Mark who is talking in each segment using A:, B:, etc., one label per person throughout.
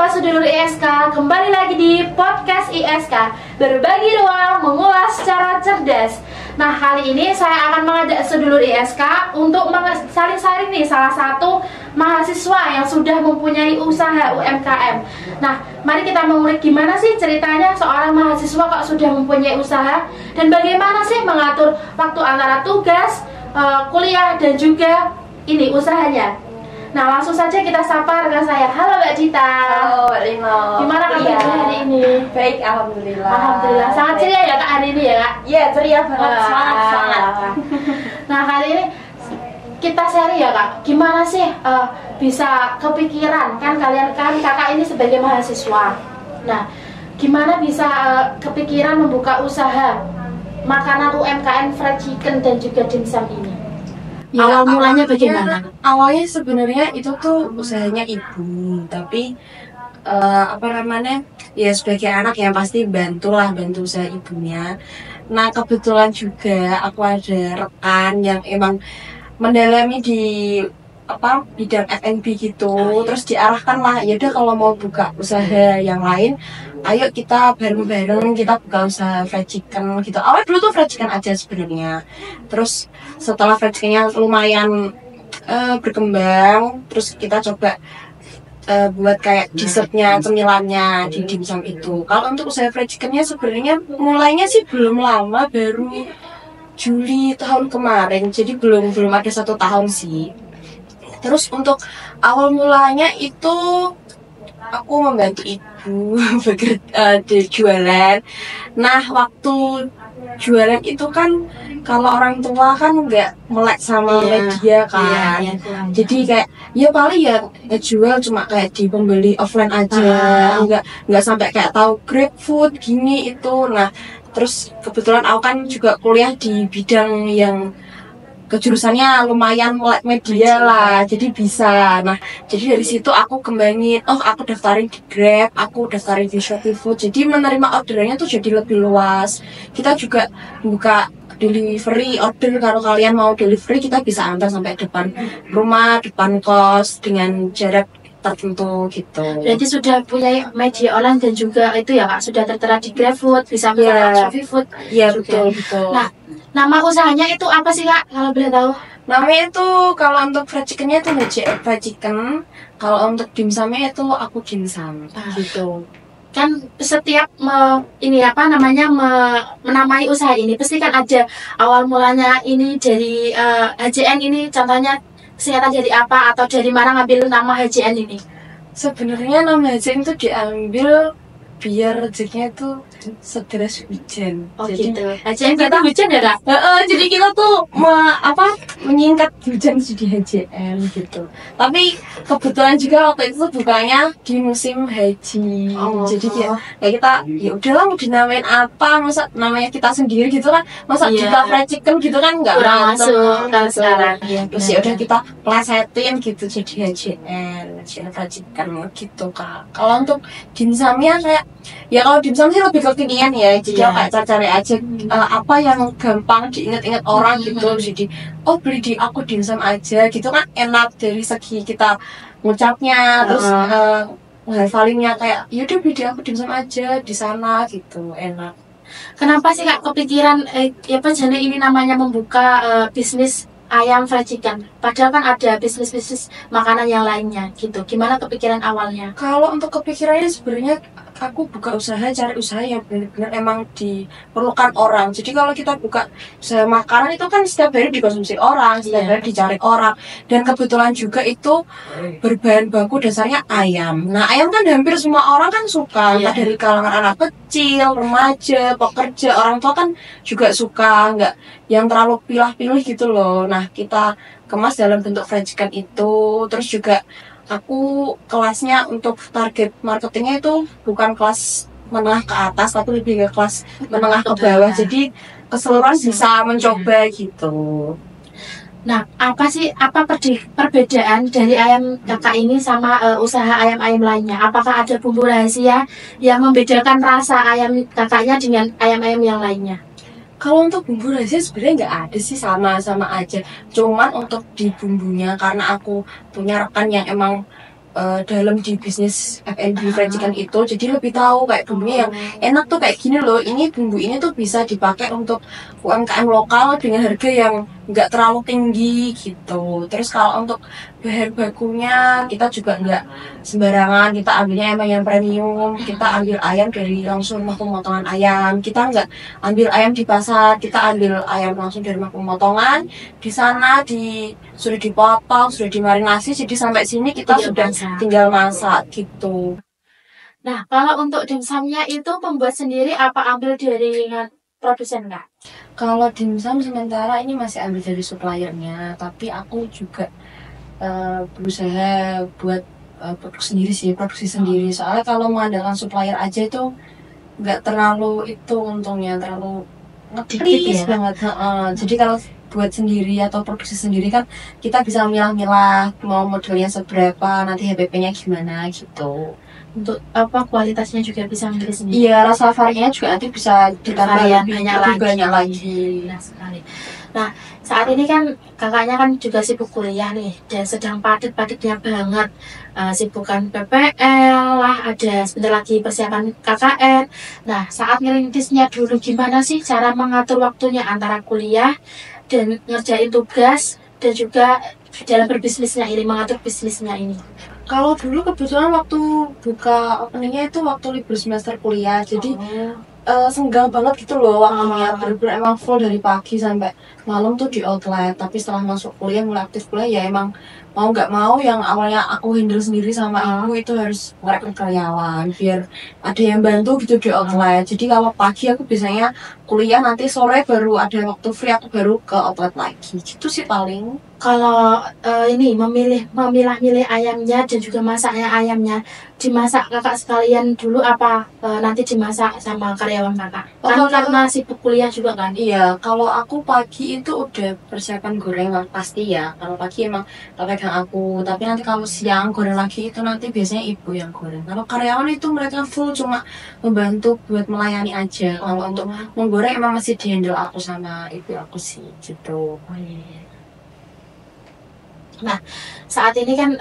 A: sedulur ISK, kembali lagi di podcast ISK, berbagi ruang mengulas secara cerdas. Nah, kali ini saya akan mengajak sedulur ISK untuk saling-saling nih salah satu mahasiswa yang sudah mempunyai usaha UMKM. Nah, mari kita mengulik gimana sih ceritanya seorang mahasiswa kok sudah mempunyai usaha, dan bagaimana sih mengatur waktu antara tugas, kuliah dan juga ini usahanya. Nah, langsung saja kita sapa rekan saya. Halo Mbak Cita.
B: Halo Mbak Lino.
A: Gimana kabarnya hari ini?
B: Baik, alhamdulillah.
A: Alhamdulillah. Sangat ceria ya Kak hari ini ya Kak?
B: Iya, ceria banget. Semangat.
A: Nah, kali ini kita share ya Kak. Gimana sih bisa kepikiran, kan kalian kan Kakak ini sebagai mahasiswa. Nah, gimana bisa kepikiran membuka usaha makanan UMKM fried chicken dan juga dimsum ini?
B: Ya,
A: awal mulanya bagaimana?
B: Awalnya sebenarnya itu tuh usahanya ibu, tapi ya sebagai anak yang pasti bantu usaha ibunya. Nah, kebetulan juga aku ada rekan yang emang mendalami di bidang F&B gitu, terus diarahkan lah, ya udah kalau mau buka usaha yang lain, ayo kita bareng-bareng kita buka usaha fried chicken gitu. Awalnya dulu tuh fried chicken aja sebenarnya, terus setelah fried chickennya lumayan berkembang, terus kita coba buat kayak dessertnya, cemilannya di dimsum itu. Kalau untuk usaha fried chickennya sebenarnya mulainya sih belum lama, baru Juli tahun kemarin, jadi belum ada 1 tahun sih. Terus untuk awal mulanya itu aku membantu ibu jualan. Nah, waktu jualan itu kan kalau orang tua kan nggak melek sama media kan, jadi kayak ya paling ya ngejual cuma kayak di pembeli offline aja, nggak sampai kayak tahu GrabFood gini itu. Nah, terus kebetulan aku kan juga kuliah di bidang yang kejurusannya lumayan melek media lah, jadi bisa. Nah, jadi dari situ aku kembangin, aku daftarin di Grab, aku daftarin di Shopee Food, jadi menerima orderannya tuh jadi lebih luas. Kita juga buka delivery order, kalau kalian mau delivery kita bisa antar sampai depan rumah, depan kos dengan jarak tertentu gitu.
A: Jadi sudah punya media online dan juga itu ya Kak, sudah tertera di GrabFood, bisa menggunakan Shopee Food.
B: Iya, betul.
A: Nah, nama usahanya itu apa sih Kak, kalau boleh tahu?
B: Namanya itu kalau untuk fried chickennya itu HCF fried chicken, kalau untuk dimsumnya itu aku dimsum gitu.
A: Kan setiap menamai usaha ini pasti kan ada awal mulanya ini dari HJN ini, contohnya singkatan jadi apa atau dari mana ngambil nama HJN ini?
B: Sebenarnya nama HJN itu diambil biar rezekinya itu sederas hujan.
A: Jadi gitu. HJN kita hujan ya Kak?
B: Jadi kita tuh menyingkat hujan jadi HJN gitu. Tapi kebetulan juga waktu itu bukanya di musim haji. Jadi kayak kita ya udahlah mau dinamain apa, masa namanya kita sendiri gitu kan, masa kita fried chicken gitu kan nggak
A: masuk kalau sekarang.
B: Terus ya udah kita plesetin gitu jadi HJN fried chicken gitu Kak. Kalau untuk dimsumnya kayak ya kalau dimsum sih lebih kekinian ya, jadi kayak cari aja apa yang gampang diingat-ingat orang gitu. Jadi beli di aku dimsum aja gitu kan enak dari segi kita ngucapnya, terus hafalinnya kayak yaudah beli di aku dimsum aja di sana gitu, enak.
A: Kenapa sih Kak kepikiran jadi ini namanya membuka bisnis ayam fried chicken, padahal kan ada bisnis makanan yang lainnya gitu? Gimana kepikiran awalnya?
B: Kalau untuk kepikirannya sebenarnya aku buka usaha, cari usaha yang benar-benar emang diperlukan orang. Jadi kalau kita buka usaha makanan itu kan setiap hari dikonsumsi orang, setiap hari dicari orang, dan kebetulan juga itu berbahan baku dasarnya ayam. Nah, ayam kan hampir semua orang kan suka, entah dari kalangan anak kecil, remaja, pekerja, orang tua kan juga suka, nggak yang terlalu pilih-pilih gitu loh. Nah, kita kemas dalam bentuk fried chicken itu. Terus juga aku kelasnya untuk target marketingnya itu bukan kelas menengah ke atas, tapi lebih ke kelas menengah ke bawah. Jadi keseluruhan bisa mencoba gitu.
A: Nah, apa perbedaan dari ayam Kakak ini sama usaha ayam-ayam lainnya? Apakah ada bumbu rahasia yang membedakan rasa ayam Kakaknya dengan ayam-ayam yang lainnya?
B: Kalau untuk bumbu rahasia sebenarnya nggak ada sih, sama-sama aja. Cuman untuk di bumbunya, karena aku punya rekan yang emang dalam di bisnis F&B fried chicken itu, jadi lebih tahu kayak bumbunya yang enak tuh kayak gini loh, ini bumbu ini tuh bisa dipakai untuk UMKM lokal dengan harga yang nggak terlalu tinggi gitu. Terus kalau untuk bahan bakunya kita juga nggak sembarangan, kita ambilnya emang yang premium, kita ambil ayam dari langsung rumah pemotongan ayam, kita nggak ambil ayam di pasar, kita ambil ayam langsung dari rumah pemotongan, di sana sudah dipotong, sudah dimarinasi, jadi sampai sini kita sudah tinggal masak gitu.
A: Nah, kalau untuk dimsumnya itu membuat sendiri apa ambil dari produsen Kak?
B: Kalau dimsum sementara ini masih ambil dari suppliernya, tapi aku juga berusaha buat produksi sendiri. Soalnya kalau mengandalkan supplier aja itu nggak terlalu itu untungnya, terlalu ngeplis banget. Jadi kalau buat sendiri atau produksi sendiri kan kita bisa milah-milah mau modelnya seberapa, nanti HPP-nya gimana gitu.
A: Untuk kualitasnya juga bisa milih sendiri.
B: Iya, rasa variannya juga nanti bisa ditambah lebih banyak lagi.
A: Nah, sekali. Nah, saat ini kan kakaknya kan juga sibuk kuliah nih dan sedang padat-padatnya banget. Sibukan PPL lah, ada sebentar lagi persiapan KKN. Nah, saat ngerintisnya dulu gimana sih cara mengatur waktunya antara kuliah dan ngerjain tugas dan juga dalam berbisnisnya ini, mengatur bisnisnya ini?
B: Kalau dulu kebetulan waktu buka openingnya itu waktu libur semester kuliah, jadi senggang banget gitu loh waktunya, bener-bener emang full dari pagi sampai malam tuh di outlet. Tapi setelah masuk kuliah, mulai aktif kuliah ya emang mau nggak mau yang awalnya aku handle sendiri sama ibu itu harus ngerekrut karyawan biar ada yang bantu gitu di outlet. Jadi kalau pagi aku biasanya kuliah, nanti sore baru ada waktu free aku baru ke outlet lagi gitu sih paling.
A: Kalau ini memilah-milih ayamnya dan juga masaknya ayamnya, dimasak kakak sekalian dulu apa nanti dimasak sama karyawan kakak? Kan karena sibuk kuliah juga kan?
B: Iya, kalau aku pagi itu udah persiapan goreng pasti ya. Kalau pagi emang tak pegang aku, tapi nanti kalau siang goreng lagi itu nanti biasanya ibu yang goreng. Kalau karyawan itu mereka full cuma membantu buat melayani aja. Kalau untuk menggoreng emang masih dihandle aku sama ibu aku sih gitu.
A: Nah, saat ini kan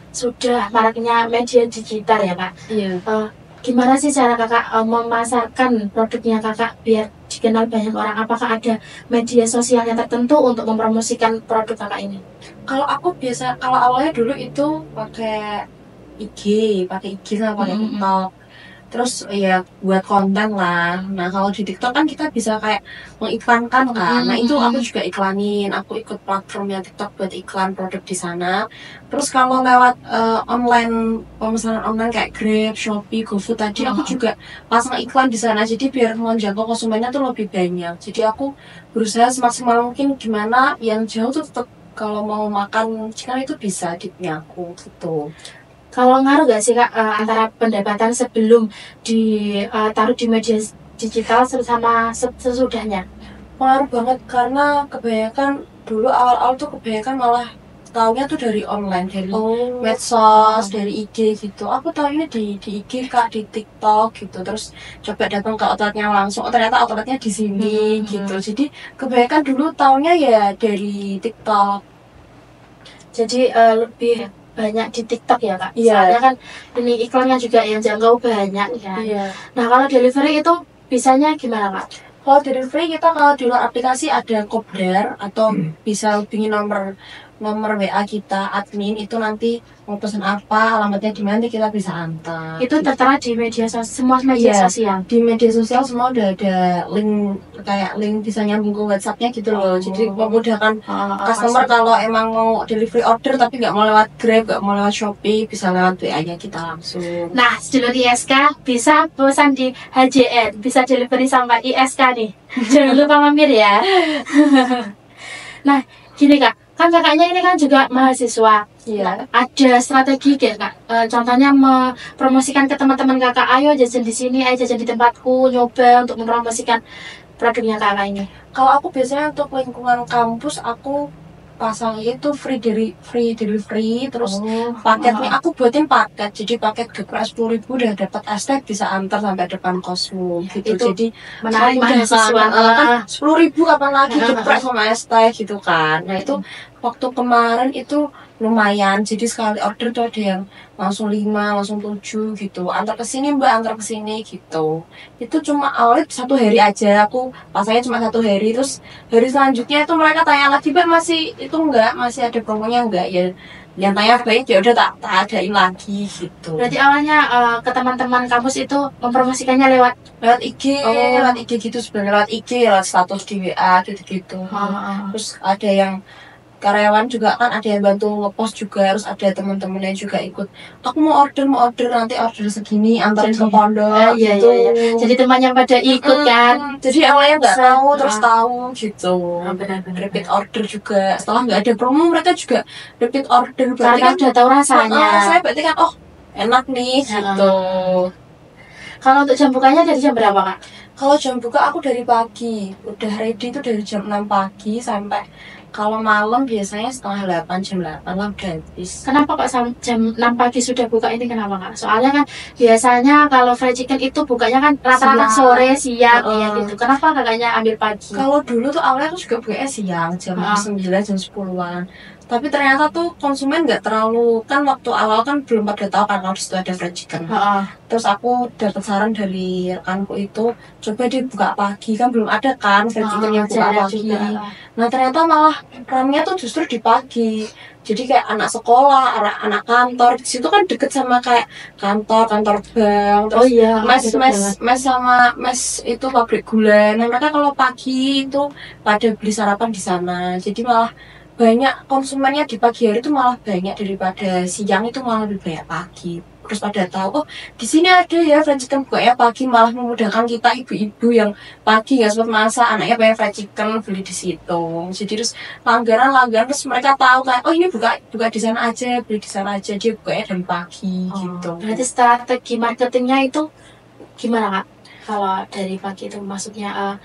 A: sudah maraknya media digital ya Kak.
B: Iya.
A: Gimana sih cara kakak memasarkan produknya kakak biar dikenal banyak orang? Apakah ada media sosialnya tertentu untuk mempromosikan produk kakak ini?
B: Kalau aku kalau awalnya dulu itu pakai IG sama pakai TikTok. Terus ya buat konten lah. Nah kalau di TikTok kan kita bisa kayak mengiklankan kan. Nah itu aku juga iklanin. Aku ikut platformnya TikTok buat iklan produk di sana. Terus kalau lewat pemesanan online kayak Grab, Shopee, GoFood tadi, aku juga pasang iklan di sana. Jadi biar menjangkau konsumennya tuh lebih banyak. Jadi aku berusaha semaksimal mungkin gimana yang jauh tuh tetap kalau mau makan chicken itu bisa di punya aku gitu.
A: Kalau ngaruh gak sih Kak antara pendapatan sebelum ditaruh di media digital sama sesudahnya?
B: Pengaruh banget karena kebanyakan dulu awal-awal tuh kebanyakan malah taunya tuh dari online, dari medsos, dari IG gitu. Aku taunya di IG Kak, di TikTok gitu. Terus coba datang ke outletnya langsung, ternyata outletnya di sini gitu. Jadi kebanyakan dulu taunya ya dari TikTok.
A: Jadi lebih banyak di TikTok ya Kak? Soalnya kan ini iklannya juga yang jangkau banyak kan. Nah kalau delivery itu bisanya gimana Kak?
B: Kalau delivery kita kalau di luar aplikasi ada Kopdar atau bisa hubungi nomor WA kita admin, itu nanti mau pesan apa, alamatnya di mana, kita bisa antar.
A: Itu tertera di semua media sosial.
B: Di media sosial semua udah ada link bisa nyambung ke WhatsApp-nya gitu loh. Jadi memudahkan customer kalau emang mau delivery order tapi nggak mau lewat Grab, nggak mau lewat Shopee, bisa lewat WA-nya kita langsung.
A: Nah, sedulur ISK bisa pesan di HJN, bisa delivery sampai ISK nih. Jangan lupa mampir ya. Nah, gini Kak, kan kakaknya ini kan juga mahasiswa. Nah, ada strategi gak Kak? Contohnya mempromosikan ke teman-teman kakak, ayo jajan di sini, ayo jajan di tempatku, nyoba untuk mempromosikan produknya kakak ini.
B: Kalau aku biasanya untuk lingkungan kampus aku pasang itu free delivery, terus paketnya aku buatin paket, jadi paket geprek 10.000 udah dapat es teh, bisa antar sampai depan kosmu gitu.
A: Itu
B: jadi
A: menarik mahasiswa
B: kan 10.000 kapan lagi geprek sama es teh gitu kan. Nah itu waktu kemarin itu lumayan, jadi sekali order tuh ada yang langsung 5, langsung 7 gitu, antar ke sini mbak, antar ke sini gitu. Itu cuma awalnya 1 hari aja, aku pasangnya cuma 1 hari, terus hari selanjutnya itu mereka tanya lagi, mbak masih itu enggak, masih ada promonya enggak, ya yang tanya baik ya udah tak adain lagi gitu.
A: Berarti awalnya ke teman-teman kampus itu mempromosikannya lewat
B: IG,
A: Oh.
B: lewat IG gitu sebenarnya, lewat IG, lewat status di WA gitu-gitu. Terus ada yang karyawan juga kan, ada yang bantu ngepost juga, harus ada teman-temannya juga ikut. Aku mau order nanti order segini, antarin ke pondok
A: iya,
B: gitu.
A: iya, iya. Jadi temannya pada ikut kan.
B: Jadi awalnya nggak
A: Bisa.
B: tahu, terus tahu gitu.
A: Benar-benar.
B: Repeat order juga. Setelah nggak ada promo, mereka juga repeat order. Berarti
A: Karena
B: kan
A: udah tahu rasanya.
B: saya berarti kan enak nih gitu.
A: Kalau untuk jam bukanya dari jam berapa kak?
B: Kalau jam buka aku dari pagi, udah ready itu dari jam 6 pagi sampai kalau malam biasanya setengah 8, jam 8 lah udah habis.
A: Kenapa kok jam 6 pagi sudah buka ini, kenapa kak? Soalnya kan biasanya kalau fried chicken itu bukanya kan rata-rata
B: Siang.
A: sore, siang, ya gitu. Kenapa kakaknya ambil pagi?
B: Kalau dulu tuh awalnya aku juga bukanya siang, jam 9, jam 10-an. Tapi ternyata tuh konsumen nggak terlalu, kan waktu awal kan belum pada tahu kan kalau disitu ada fried chicken. Terus aku dapat saran dari rekanku itu, coba dibuka pagi, kan belum ada kan fried chicken yang buka pagi. Nah ternyata malah ramenya tuh justru di pagi. Jadi kayak anak sekolah, anak kantor, di situ kan deket sama kayak kantor bank, terus mes sama mes itu pabrik gula. Nah mereka kalau pagi itu pada beli sarapan di sana. Jadi malah banyak konsumennya di pagi hari itu malah banyak daripada siang, itu malah lebih banyak pagi. Terus pada tahu, di sini ada ya fried chicken bukanya pagi, malah memudahkan kita ibu-ibu yang pagi nggak sempat masak, anaknya pengen fried chicken beli di situ. Jadi terus langganan terus mereka tahu kayak ini buka di sana aja, beli di sana aja, dia bukanya dari pagi gitu.
A: Berarti strategi marketingnya itu gimana kak? Kalau dari pagi itu maksudnya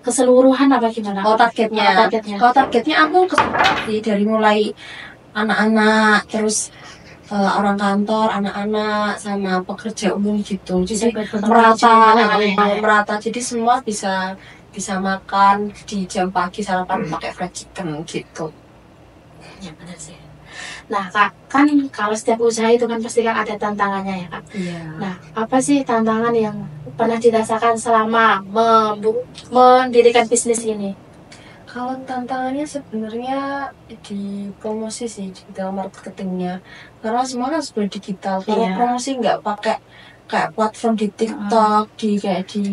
A: keseluruhan apa gimana?
B: Targetnya aku keseluruhan dari mulai anak-anak, terus orang kantor, anak-anak, sama pekerja umum gitu. Jadi merata. Jadi semua bisa makan di jam pagi, sarapan pakai fried chicken gitu.
A: Ya benar sih. Nah kak, kan kalau setiap usaha itu kan pasti kan ada tantangannya ya kak.
B: Iya.
A: Nah apa sih tantangan yang pernah dirasakan selama mendirikan bisnis ini?
B: Kalau tantangannya sebenarnya di promosi sih, digital marketingnya, karena semua kan sudah digital. Kalau promosi nggak pakai kayak platform di TikTok, di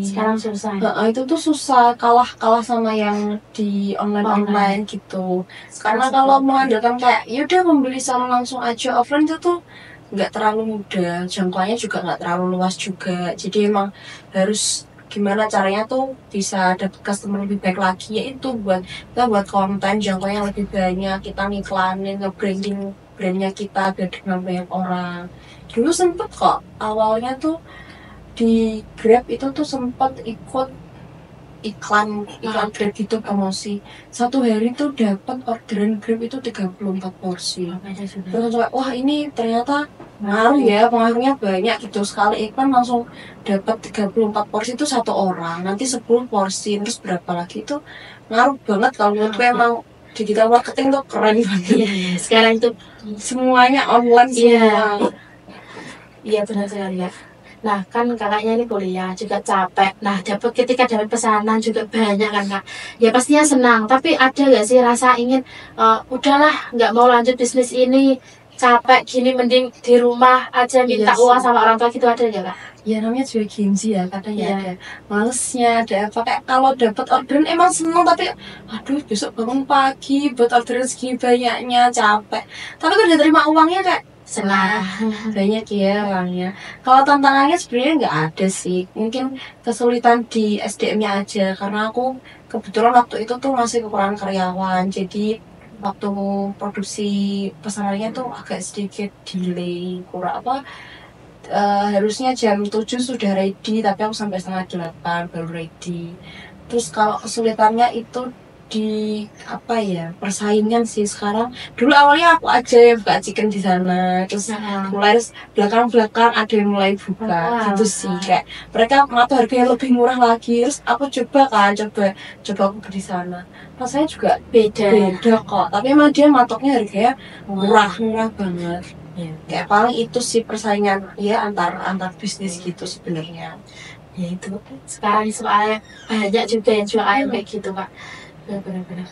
A: sekarang susah.
B: Itu tuh susah, kalah sama yang di online gitu. Karena kalau mengandalkan kayak yaudah membeli sama langsung aja offline, itu tuh nggak terlalu mudah, jangkauannya juga nggak terlalu luas juga. Jadi emang harus gimana caranya tuh bisa dapet customer lebih baik lagi, yaitu kita buat konten jangkauan yang lebih banyak, kita ngiklanin, nge-branding brandnya kita biar dengan banyak orang. Dulu sempet kok awalnya tuh di Grab itu tuh sempet ikut iklan Grab gitu, promosi 1 hari tuh dapat orderan Grab itu 34 porsi. Terus wah ini ternyata ngaruh ya, pengaruhnya banyak gitu. Sekali iklan langsung dapat 34 porsi itu 1 orang, nanti 10 porsi, terus berapa lagi, itu ngaruh banget. Kalau menurutku emang digital marketing tuh keren banget.
A: Sekarang itu
B: semuanya online semua.
A: Iya benar sekali ya. Nah kan kakaknya ini kuliah juga capek. Nah ketika dapat pesanan juga banyak kan kak. Ya pastinya senang. Tapi ada gak sih rasa ingin udahlah nggak mau lanjut bisnis ini, capek gini, mending di rumah aja minta uang sama orang tua gitu, ada gak kak?
B: Ya namanya juga gengsi ya, kadang ada malesnya, ada apa, kayak kalau dapat orderan emang seneng, tapi aduh besok bangun pagi buat orderan segini banyaknya, capek. Tapi kalau udah terima uangnya kayak
A: senang,
B: banyak ya uangnya. Kalau tantangannya sebenarnya nggak ada sih, mungkin kesulitan di SDM-nya aja, karena aku kebetulan waktu itu tuh masih kekurangan karyawan, jadi waktu produksi pesanannya tuh agak sedikit delay, kurang harusnya jam 7 sudah ready, tapi aku sampai setengah 8 baru ready. Terus kalau kesulitannya itu di apa ya, persaingan sih sekarang. Dulu awalnya aku aja yang buka chicken di sana, terus mulai belakang ada yang mulai buka gitu sih, kayak mereka ngatur harganya lebih murah lagi, terus aku coba aku di sana, rasanya juga beda kok, tapi emang dia matoknya harganya murah banget ya. Kayak paling itu sih persaingan ya antar bisnis gitu sebenarnya.
A: Ya itu sekarang soalnya banyak juga yang jual ayam kayak gitu Kak. Benar-benar.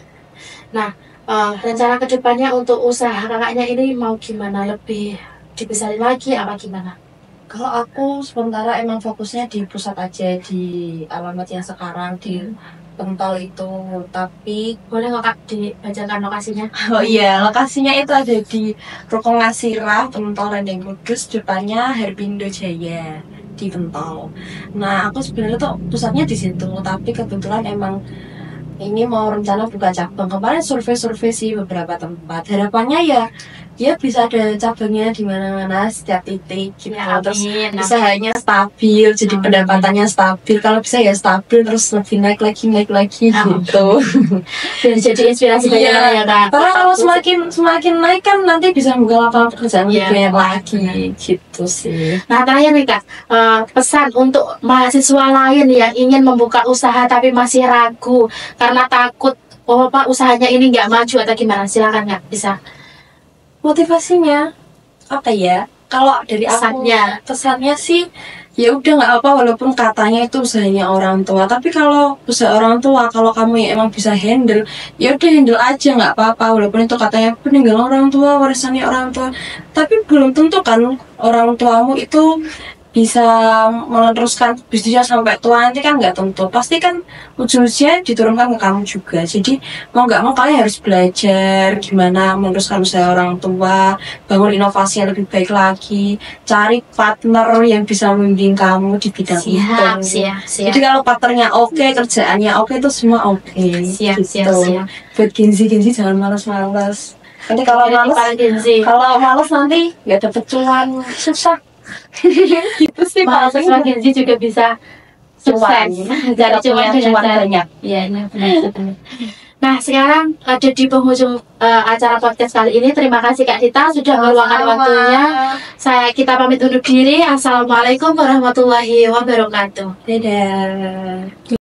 A: Nah, rencana kedepannya untuk usaha kakaknya ini mau gimana? Lebih dibesarin lagi apa gimana?
B: Kalau aku sementara emang fokusnya di pusat aja, di alamat yang sekarang di Pentol itu, tapi
A: Boleh nggak Kak dibacakan lokasinya?
B: oh iya, lokasinya itu ada di Ruko Ngasirah, Pentol Lendeng Kudus, depannya Herbindo Jaya di Pentol. Nah, aku sebenarnya tuh pusatnya di situ, tapi kebetulan emang ini mau rencana buka cabang. Kemarin survei sih beberapa tempat. Harapannya ya bisa ada cabangnya di mana-mana setiap titik gitu.
A: Ya,
B: terus
A: amin.
B: usahanya stabil, jadi pendapatannya stabil. Kalau bisa ya stabil terus lebih naik lagi gitu.
A: Dan jadi inspirasi banyak orang ya Kak.
B: Karena kalau semakin naik kan nanti bisa buka lapangan pekerjaan lebih banyak lagi gitu sih.
A: Nah terakhir nih Kak, pesan untuk mahasiswa lain yang ingin membuka usaha tapi masih ragu karena takut usahanya ini nggak maju atau gimana, silakan Kak, bisa.
B: Motivasinya apa ya? Kalau dari aku pesannya sih ya udah nggak apa, walaupun katanya itu usahanya orang tua, tapi kalau usaha orang tua, kalau kamu yang emang bisa handle, ya udah handle aja, nggak apa-apa. Walaupun itu katanya peninggalan orang tua, warisannya orang tua, tapi belum tentu kan orang tuamu itu bisa meneruskan bisnisnya sampai tua, nanti kan nggak tentu. Pasti kan ujung-ujungnya diturunkan ke kamu juga. Jadi mau nggak mau kalian harus belajar gimana meneruskan usaha orang tua, bangun inovasi yang lebih baik lagi, cari partner yang bisa membimbing kamu di bidang itu.
A: Siap.
B: Jadi kalau partnernya oke, kerjaannya oke, itu semua oke.
A: Siap.
B: Buat Genzi jangan malas-malas. Nanti kalau malas nanti nggak dapet cuan, susah. Gitu sih.
A: Mahasiswa Genzi juga bisa sukses dari cuan banyak. Iya, benar. Nah, sekarang ada di penghujung acara podcast kali ini. Terima kasih Kak Dita sudah meluangkan waktunya. Kita pamit undur diri. Assalamualaikum warahmatullahi wabarakatuh.
B: Dadah.